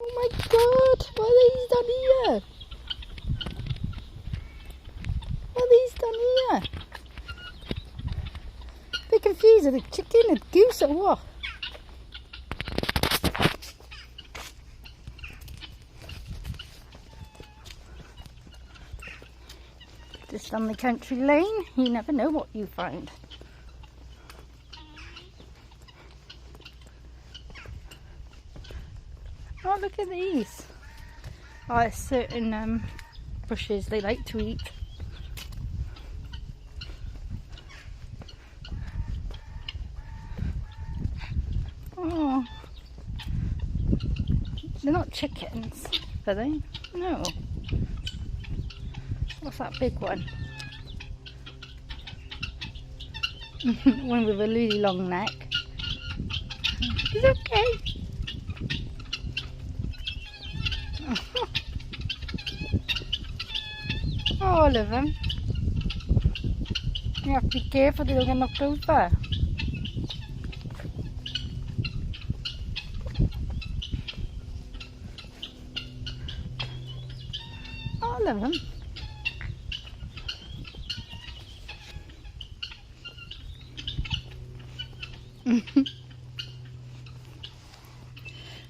Oh my god, what are these done here? What are these done here? Bit confused, are they chicken and goose or what? Just on the country lane, you never know what you find. Oh, look at these. Oh, there's certain bushes they like to eat. Oh, they're not chickens, are they? No. What's that big one? One with a really long neck. He's okay. All of them. You have to be careful they don't get knocked over. All of them.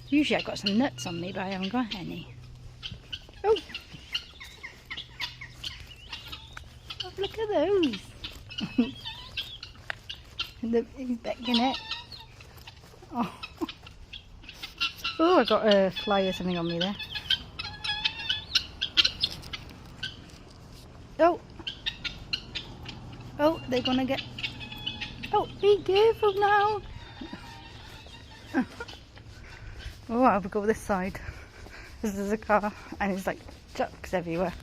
Usually I've got some nuts on me, but I haven't got any. Oh! Oh, look at those! He's becking it. Oh. Oh, I got a fly or something on me there. Oh! Oh, they're gonna get... Oh, be careful now! Oh, I'll go this side. This is a car and it's like ducks everywhere.